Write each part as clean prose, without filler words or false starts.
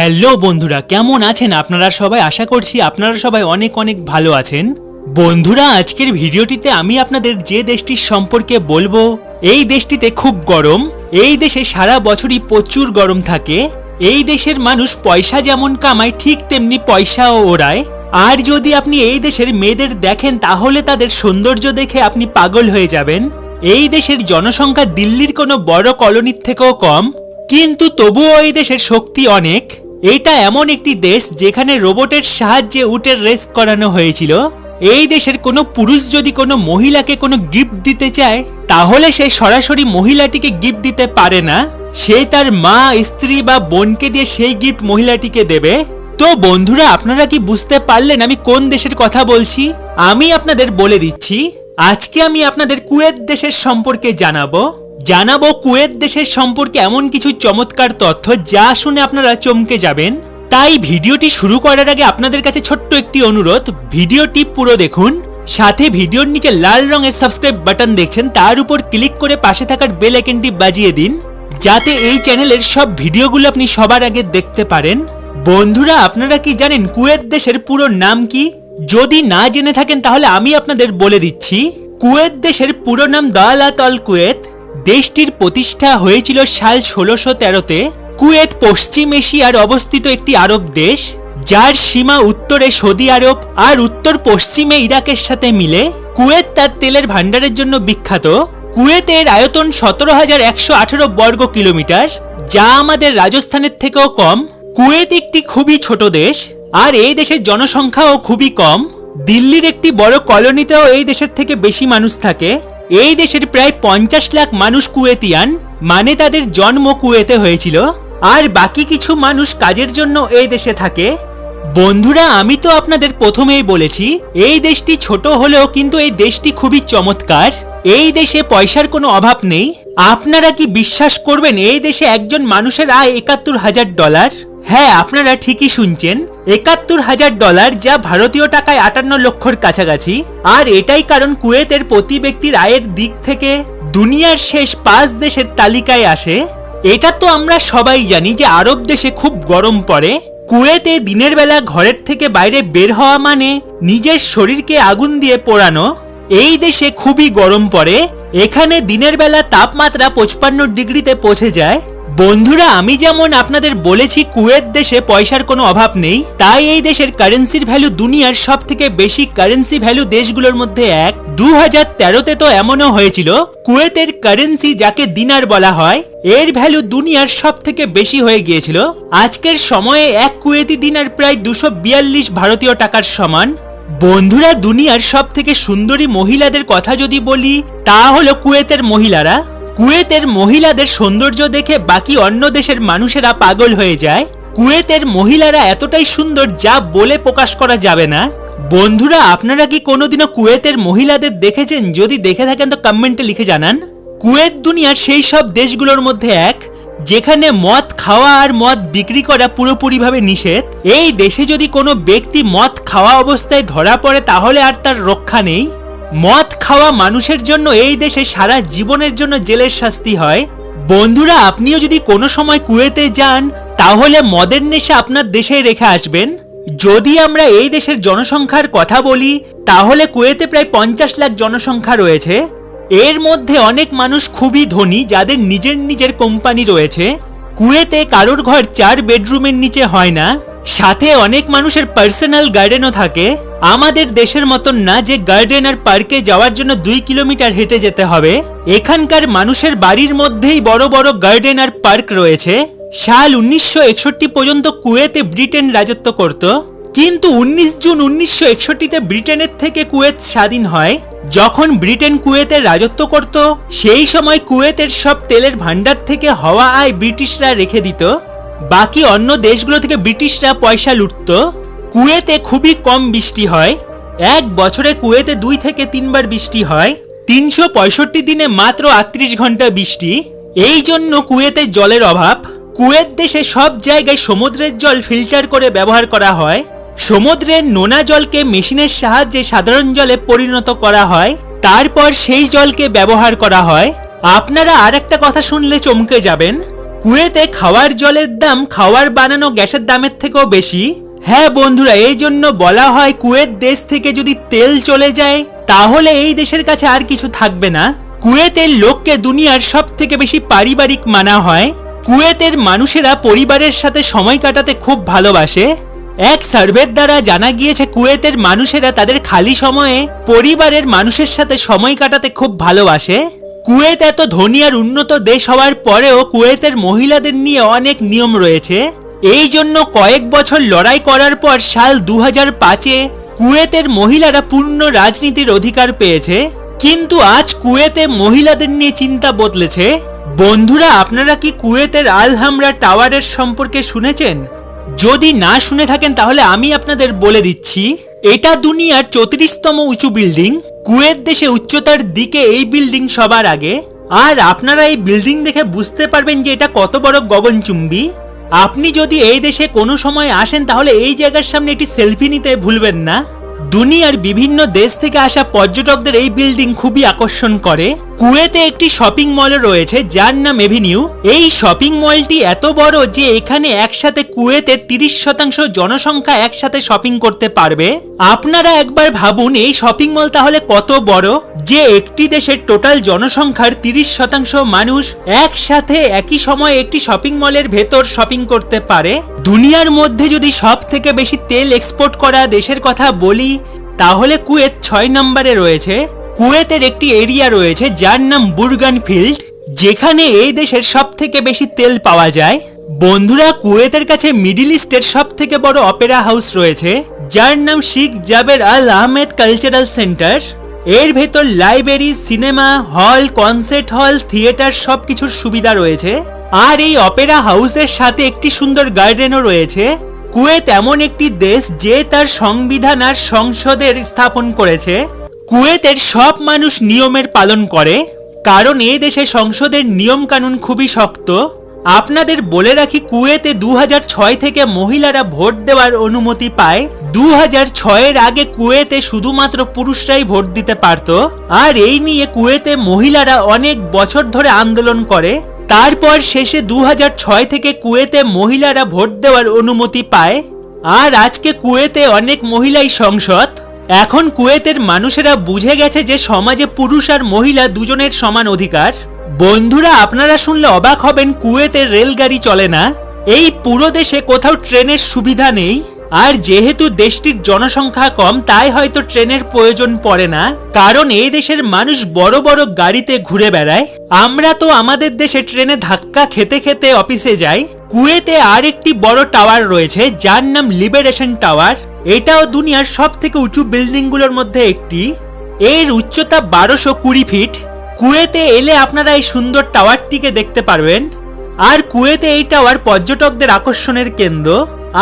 Hello বন্ধুরা, কেমন আছেন আপনারা সবাই? আশা করছি আপনারা সবাই অনেক অনেক ভালো আছেন। বন্ধুরা, আজকের ভিডিওটিতে আমি আপনাদের যে দেশটির সম্পর্কে বলবো, এই দেশটিতে খুব গরম। এই দেশে সারা বছরই প্রচুর গরম থাকে। এই দেশের মানুষ পয়সা যেমন কামায় ঠিক তেমনি পয়সাও ওড়ায়। আর যদি আপনি এই দেশের মেয়েদের দেখেন তাহলে তাদের সৌন্দর্য দেখে আপনি পাগল হয়ে যাবেন। এই দেশের জনসংখ্যা দিল্লির কোনো বড় কলোনির থেকেও কম, কিন্তু তবুও এই দেশের শক্তি অনেক। এটা এমন একটি দেশ যেখানে রোবটের সাহায্যে উটের রেস করানো হয়েছিল। এই দেশের কোনো পুরুষ যদি কোনো মহিলাকে কোনো গিফট দিতে চায় তাহলে সে সরাসরি মহিলাটিকে গিফট দিতে পারে না, সে তার মা, স্ত্রী বা বোনকে দিয়ে সেই গিফট মহিলাটিকে দেবে। তো বন্ধুরা, আপনারা কি বুঝতে পারলেন আমি কোন দেশের কথা বলছি? আমি আপনাদের বলে দিচ্ছি। আজকে আমি আপনাদের কুয়েত দেশের সম্পর্কে জানাবো কুয়েত দেশের সম্পর্কে এমন কিছু চমৎকার তথ্য যা শুনে আপনারা চমকে যাবেন। তাই ভিডিওটি শুরু করার আগে আপনাদের কাছে ছোট্ট একটি অনুরোধ, ভিডিওটি পুরো দেখুন, সাথে ভিডিওর নিচে লাল রঙের সাবস্ক্রাইব বাটন দেখছেন তার উপর ক্লিক করে পাশে থাকার বেল আইকনটি বাজিয়ে দিন, যাতে এই চ্যানেলের সব ভিডিওগুলো আপনি সবার আগে দেখতে পারেন। বন্ধুরা, আপনারা কি জানেন কুয়েত দেশের পুরো নাম কি? যদি না জেনে থাকেন তাহলে আমি আপনাদের বলে দিচ্ছি। কুয়েত দেশের পুরো নাম দাওলাত আল কুয়েত। দেশটির প্রতিষ্ঠা হয়েছিল সাল 1613-তে। কুয়েত পশ্চিম এশিয়ার অবস্থিত একটি আরব দেশ, যার সীমা উত্তরে সৌদি আরব আর উত্তর পশ্চিমে ইরাকের সাথে মিলে। কুয়েত তার তেলের ভান্ডারের জন্য বিখ্যাত। কুয়েতের আয়তন 17,118 বর্গ কিলোমিটার, যা আমাদের রাজস্থানের থেকেও কম। কুয়েত একটি খুবই ছোট দেশ, আর এই দেশের জনসংখ্যাও খুবই কম। দিল্লির একটি বড় কলোনিতেও এই দেশের থেকে বেশি মানুষ থাকে। এই দেশের প্রায় 50 লাখ মানুষ কুয়েতিয়ান, মানে তাদের জন্ম কুয়েতে হয়েছিল, আর বাকি কিছু মানুষ কাজের জন্য এই দেশে থাকে। বন্ধুরা, আমি তো আপনাদের প্রথমেই বলেছি এই দেশটি ছোট হলেও কিন্তু এই দেশটি খুবই চমৎকার। এই দেশে পয়সার কোনো অভাব নেই। আপনারা কি বিশ্বাস করবেন এই দেশে একজন মানুষের আয় $71,000? হ্যাঁ, আপনারা ঠিকই শুনছেন, $71,000, যা ভারতীয় টাকায় 58 লক্ষর কাছাকাছি। আর এটাই কারণ কুয়েতের প্রতি ব্যক্তির আয়ের দিক থেকে দুনিয়ার শেষ 5 দেশের তালিকায় আসে। এটা তো আমরা সবাই জানি যে আরব দেশে খুব গরম পড়ে। কুয়েতে দিনের বেলা ঘরের থেকে বাইরে বের হওয়া মানে নিজের শরীরকে আগুন দিয়ে পোড়ানো। এই দেশে খুবই গরম পড়ে। এখানে দিনের বেলা তাপমাত্রা 55 ডিগ্রিতে পৌঁছে যায়। বন্ধুরা, আমি যেমন আপনাদের বলেছি কুয়েত দেশে পয়সার কোনো অভাব নেই, তাই এই দেশের কারেন্সির ভ্যালু দুনিয়ার সব থেকে বেশি কারেন্সি ভ্যালু দেশগুলোর মধ্যে এক। 2013-তে তো এমনও হয়েছিল কুয়েতের কারেন্সি, যাকে দিনার বলা হয়, এর ভ্যালু দুনিয়ার সব থেকে বেশি হয়ে গিয়েছিল। আজকের সময়ে এক কুয়েতি দিনার প্রায় 242 ভারতীয় টাকার সমান। বন্ধুরা, দুনিয়ার সব থেকে সুন্দরী মহিলাদের কথা যদি বলি, তা হলো কুয়েতের মহিলারা। কুয়েতের মহিলাদের সৌন্দর্য দেখে বাকি অন্য দেশের মানুষেরা পাগল হয়ে যায়। কুয়েতের মহিলারা এতটাই সুন্দর যা বলে প্রকাশ করা যাবে না। বন্ধুরা, আপনারা কি কোনোদিনও কুয়েতের মহিলাদের দেখেছেন? যদি দেখে থাকেন তো কমেন্টে লিখে জানান। কুয়েত দুনিয়ার সেই সব দেশগুলোর মধ্যে এক যেখানে মদ খাওয়া আর মদ বিক্রি করা পুরোপুরিভাবে নিষেধ। এই দেশে যদি কোনো ব্যক্তি মদ খাওয়া অবস্থায় ধরা পড়ে তাহলে আর তার রক্ষা নেই। মদ খাওয়া মানুষের জন্য এই দেশে সারা জীবনের জন্য জেলের শাস্তি হয়। বন্ধুরা, আপনিও যদি কোনো সময় কুয়েতে যান তাহলে মদের নেশা আপনার দেশে রেখে আসবেন। যদি আমরা এই দেশের জনসংখ্যার কথা বলি তাহলে কুয়েতে প্রায় 50 লাখ জনসংখ্যা রয়েছে। এর মধ্যে অনেক মানুষ খুবই ধনী, যাদের নিজের নিজের কোম্পানি রয়েছে। কুয়েতে কারোর ঘর 4 বেডরুমের নিচে হয় না, সাথে অনেক মানুষের পার্সোনাল গার্ডেনও থাকে। আমাদের দেশের মতন না যে গার্ডেন আর পার্কে যাওয়ার জন্য 2 কিলোমিটার হেঁটে যেতে হবে। এখানকার মানুষের বাড়ির মধ্যেই বড় বড় গার্ডেন আর পার্ক রয়েছে। সাল 1961 পর্যন্ত কুয়েতে ব্রিটেন রাজত্ব করত, কিন্তু 19 জুন 1961-তে ব্রিটেনের থেকে কুয়েত স্বাধীন হয়। যখন ব্রিটেন কুয়েতের রাজত্ব করত সেই সময় কুয়েতের সব তেলের ভান্ডার থেকে হওয়া আয় ব্রিটিশরা রেখে দিত। বাকি অন্য দেশগুলো থেকে ব্রিটিশরা পয়সা লুটত। কুয়েতে খুবই কম বৃষ্টি হয়। এক বছরে কুয়েতে 2 থেকে 3 বার বৃষ্টি হয়। 365 দিনে মাত্র 38 ঘন্টা বৃষ্টি। এই জন্য কুয়েতে জলের অভাব। কুয়েত দেশে সব জায়গায় সমুদ্রের জল ফিল্টার করে ব্যবহার করা হয়। সমুদ্রের নোনা জলকে মেশিনের সাহায্যে সাধারণ জলে পরিণত করা হয়, তারপর সেই জলকে ব্যবহার করা হয়। আপনারা আর একটা কথা শুনলে চমকে যাবেন। কুয়েতে খাওয়ার জলের দাম খাওয়ার বানানো গ্যাসের দামের থেকেও বেশি। হ্যাঁ বন্ধুরা, এই জন্য বলা হয় কুয়েত দেশ থেকে যদি তেল চলে যায় তাহলে এই দেশের কাছে আর কিছু থাকবে না। কুয়েতের লোককে দুনিয়ার সব থেকে বেশি পারিবারিক মানা হয়। কুয়েতের মানুষেরা পরিবারের সাথে সময় কাটাতে খুব ভালোবাসে। এক সার্ভের দ্বারা জানা গিয়েছে কুয়েতের মানুষেরা তাদের খালি সময়ে পরিবারের মানুষের সাথে সময় কাটাতে খুব ভালোবাসে। কুয়েত এত ধনী আর উন্নত দেশ হওয়ার পরেও কুয়েতের মহিলাদের নিয়ে অনেক নিয়ম রয়েছে। এই জন্য কয়েক বছর লড়াই করার পর সাল 2005-এ কুয়েতের মহিলারা পূর্ণ রাজনীতির অধিকার পেয়েছে। কিন্তু আজ কুয়েতে মহিলাদের নিয়ে চিন্তা বদলেছে। বন্ধুরা, আপনারা কি কুয়েতের আল হামরা টাওয়ারের সম্পর্কে শুনেছেন? যদি না শুনে থাকেন তাহলে আমি আপনাদের বলে দিচ্ছি। এটা দুনিয়ার 34তম উঁচু বিল্ডিং। কুয়েত দেশে উচ্চতার দিকে এই বিল্ডিং সবার আগে। আর আপনারা এই বিল্ডিং দেখে বুঝতে পারবেন যে এটা কত বড় গগনচুম্বী। আপনি যদি এই দেশে কোনো সময় আসেন তাহলে এই জায়গার সামনে একটি সেলফি নিতে ভুলবেন না। দুনিয়ার বিভিন্ন দেশ থেকে আসা পর্যটকদের এই বিল্ডিং খুবই আকর্ষণ করে। কুয়েতে একটি শপিং মলও রয়েছে যার নাম এভিনিউ। এই শপিং মলটি এত বড় যে এখানে একসাথে কুয়েতের 30% জনসংখ্যা একসাথে শপিং করতে পারবে। আপনারা একবার ভাবুন এই শপিং মল তাহলে কত বড়, যে একটি দেশের টোটাল জনসংখ্যার 30% মানুষ একসাথে একই সময়ে একটি শপিং মলের ভেতর শপিং করতে পারে। দুনিয়ার মধ্যে যদি সব থেকে বেশি তেল এক্সপোর্ট করা দেশের কথা বলি তাহলে কুয়েত 6 নম্বরে রয়েছে। কুয়েতের একটি এরিয়া রয়েছে যার নাম বুরগান ফিল্ড, যেখানে এই দেশের সব থেকে বেশি তেল পাওয়া যায়। বন্ধুরা, কুয়েতের কাছে মিডিল ইস্টের সব থেকে বড় অপেরা হাউস রয়েছে যার নাম শেখ জাবের আল আহমেদ কালচারাল সেন্টার। এর ভেতর লাইব্রেরি, সিনেমা হল, কনসার্ট হল, থিয়েটার সবকিছুর সুবিধা রয়েছে। আর এই অপেরা হাউসের সাথে একটি সুন্দর গার্ডেনও রয়েছে। কুয়েত এমন একটি দেশ যে তার সংবিধান আর সংসদের স্থাপন করেছে। কুয়েতের সব মানুষ নিয়মের পালন করে, কারণ এই দেশে সংসদের নিয়ম কানুন খুবই শক্ত। আপনাদের বলে রাখি, কুয়েতে 2006 থেকে মহিলারা ভোট দেওয়ার অনুমতি পায়। 2006-এর আগে কুয়েতে শুধুমাত্র পুরুষরাই ভোট দিতে পারত। আর এই নিয়ে কুয়েতে মহিলারা অনেক বছর ধরে আন্দোলন করে। তারপর শেষে 2006 থেকে কুয়েতে মহিলারা ভোট দেওয়ার অনুমতি পায়। আর আজকে কুয়েতে অনেক মহিলাই সংসদ। এখন কুয়েতের মানুষেরা বুঝে গেছে যে সমাজে পুরুষ আর মহিলা দুজনের সমান অধিকার। বন্ধুরা, আপনারা শুনলে অবাক হবেন, কুয়েতের রেলগাড়ি চলে না। এই পুরো দেশে কোথাও ট্রেনের সুবিধা নেই। আর যেহেতু দেশটির জনসংখ্যা কম তাই হয়তো ট্রেনের প্রয়োজন পড়ে না, কারণ এই দেশের মানুষ বড় বড় গাড়িতে ঘুরে বেড়ায়। আমরা তো আমাদের দেশে ট্রেনে ধাক্কা খেতে খেতে অফিসে যাই। কুয়েতে আরেকটি বড় টাওয়ার রয়েছে যার নাম লিবারেশন টাওয়ার। এটাও দুনিয়ার সব থেকে উঁচু বিল্ডিংগুলোর মধ্যে একটি। এর উচ্চতা 1220 ফিট। কুয়েতে এলে আপনারা এই সুন্দর টাওয়ারটিকে দেখতে পারবেন। আর কুয়েতে এই টাওয়ার পর্যটকদের আকর্ষণের কেন্দ্র।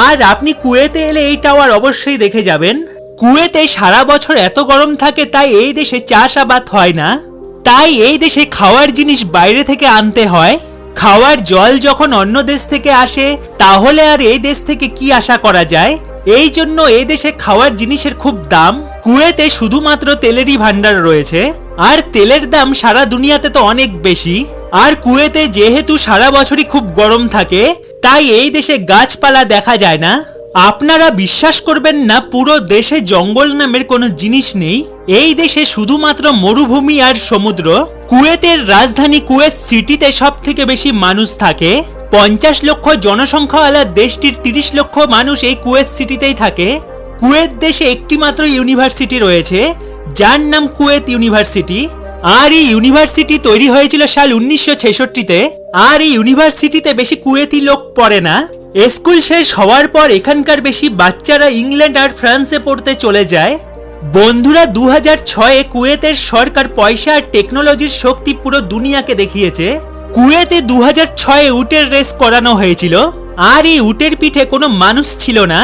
আর আপনি কুয়েতে এলে এই টাওয়ার অবশ্যই দেখে যাবেন। কুয়েতে সারা বছর এত গরম থাকে তাই এই দেশে চাষাবাদ হয় না। তাই এই দেশে খাওয়ার জিনিস বাইরে থেকে আনতে হয়। খাওয়ার জল যখন অন্য দেশ থেকে আসে তাহলে আর এই দেশ থেকে কি আশা করা যায়। এই জন্য এই দেশে খাওয়ার জিনিসের খুব দাম। কুয়েতে শুধুমাত্র তেলেরই ভান্ডার রয়েছে, আর তেলের দাম সারা দুনিয়াতে তো অনেক বেশি। আর কুয়েতে যেহেতু সারা বছরই খুব গরম থাকে তাই এই দেশে গাছপালা দেখা যায় না। আপনারা বিশ্বাস করবেন না, পুরো দেশে জঙ্গল নামের কোনো জিনিস নেই। এই দেশে শুধুমাত্র মরুভূমি আর সমুদ্র। কুয়েতের রাজধানী কুয়েত সিটিতে সব থেকে বেশি মানুষ থাকে। 50 লক্ষ জনসংখ্যাওয়ালা দেশটির 30 লক্ষ মানুষ এই কুয়েত সিটিতেই থাকে। কুয়েত দেশে একটি মাত্র ইউনিভার্সিটি রয়েছে যার নাম কুয়েত ইউনিভার্সিটি। আর এই ইউনিভার্সিটি তৈরি হয়েছিল সাল 1966-তে। আর এই ইউনিভার্সিটিতে বেশি কুয়েতি লোক পড়ে না। স্কুল শেষ হওয়ার পর এখানকার বেশি বাচ্চারা ইংল্যান্ড আর ফ্রান্সে পড়তে চলে যায়। বন্ধুরা, 2006-এ কুয়েতের সরকার পয়সা আর টেকনোলজির শক্তি পুরো দুনিয়াকে দেখিয়েছে। কুয়েতে 2006-এ উটের রেস করানো হয়েছিল। আর এই উটের পিঠে কোনো মানুষ ছিল না।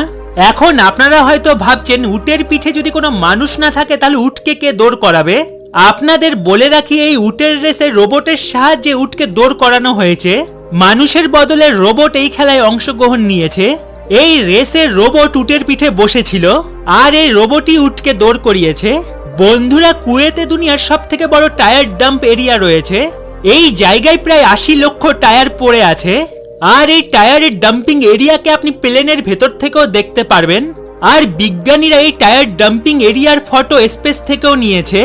এখন আপনারা হয়তো ভাবছেন, উটের পিঠে যদি কোনো মানুষ না থাকে তাহলে উটকে কে দৌড় করাবে। আপনাদের বলে রাখি, এই উটের রেসে রোবটের সাহায্যে উটকে দৌড় করানো হয়েছে। মানুষের বদলে রোবট এই খেলায় অংশগ্রহণ নিয়েছে। এই রেসে রোবট উটের পিঠে বসেছিল আর এই রোবটই উটকে দৌড় করিয়েছে। বন্ধুরা, কুয়েতে দুনিয়ার সব থেকে বড় টায়ার ডাম্প এরিয়া রয়েছে। এই জায়গায় প্রায় 80 লক্ষ টায়ার পড়ে আছে। আর এই টায়ারের ডাম্পিং এরিয়াকে আপনি প্লেনের ভেতর থেকেও দেখতে পারবেন। আর বিজ্ঞানীরা এই টায়ার ডাম্পিং এরিয়ার ফটো স্পেস থেকেও নিয়েছে।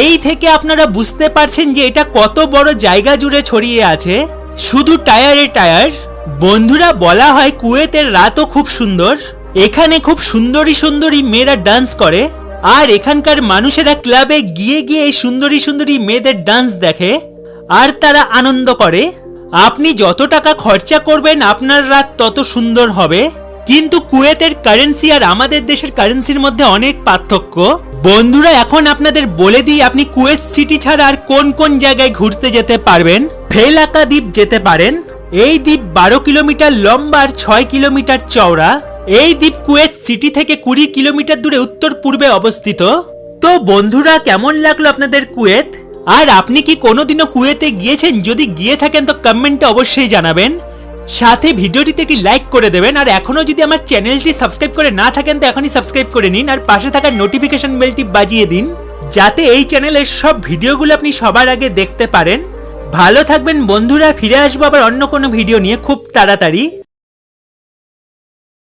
এই থেকে আপনারা বুঝতে পারছেন যে এটা কত বড় জায়গা জুড়ে ছড়িয়ে আছে, শুধু টায়ারে টায়ার। বন্ধুরা, বলা হয় কুয়েতের রাতও খুব সুন্দর। এখানে খুব সুন্দরী সুন্দরী মেয়েরা ডান্স করে, আর এখানকার মানুষেরা ক্লাবে গিয়ে গিয়ে এই সুন্দরী সুন্দরী মেয়েদের ডান্স দেখে আর তারা আনন্দ করে। আপনি যত টাকা খরচা করবেন আপনার রাত তত সুন্দর হবে। কিন্তু কুয়েতের কারেন্সি আর আমাদের দেশের কারেন্সির মধ্যে অনেক পার্থক্য। বন্ধুরা, এখন আপনাদের বলে দিই আপনি কুয়েত সিটি ছাড়া আর কোন কোন জায়গায় ঘুরতে যেতে পারবেন। ফেলাকা দ্বীপ যেতে পারেন। এই দ্বীপ 12 কিলোমিটার লম্বা আর 6 কিলোমিটার চওড়া। এই দ্বীপ কুয়েত সিটি থেকে 20 কিলোমিটার দূরে উত্তর পূর্বে অবস্থিত। তো বন্ধুরা, কেমন লাগলো আপনাদের কুয়েত? আর আপনি কি কোনোদিনও কুয়েতে গিয়েছেন? যদি গিয়ে থাকেন তো কমেন্টে অবশ্যই জানাবেন। সাথে ভিডিওটিতে একটি লাইক করে দেবেন। আর এখনো যদি আমার চ্যানেলটি সাবস্ক্রাইব করে না থাকেন তো এখনই সাবস্ক্রাইব করে নিন, আর পাশে থাকা নোটিফিকেশন বেলটি বাজিয়ে দিন, যাতে এই চ্যানেলের সব ভিডিওগুলো আপনি সবার আগে দেখতে পারেন। ভালো থাকবেন বন্ধুরা, ফিরে আসবো আবার অন্য কোনো ভিডিও নিয়ে খুব তাড়াতাড়ি।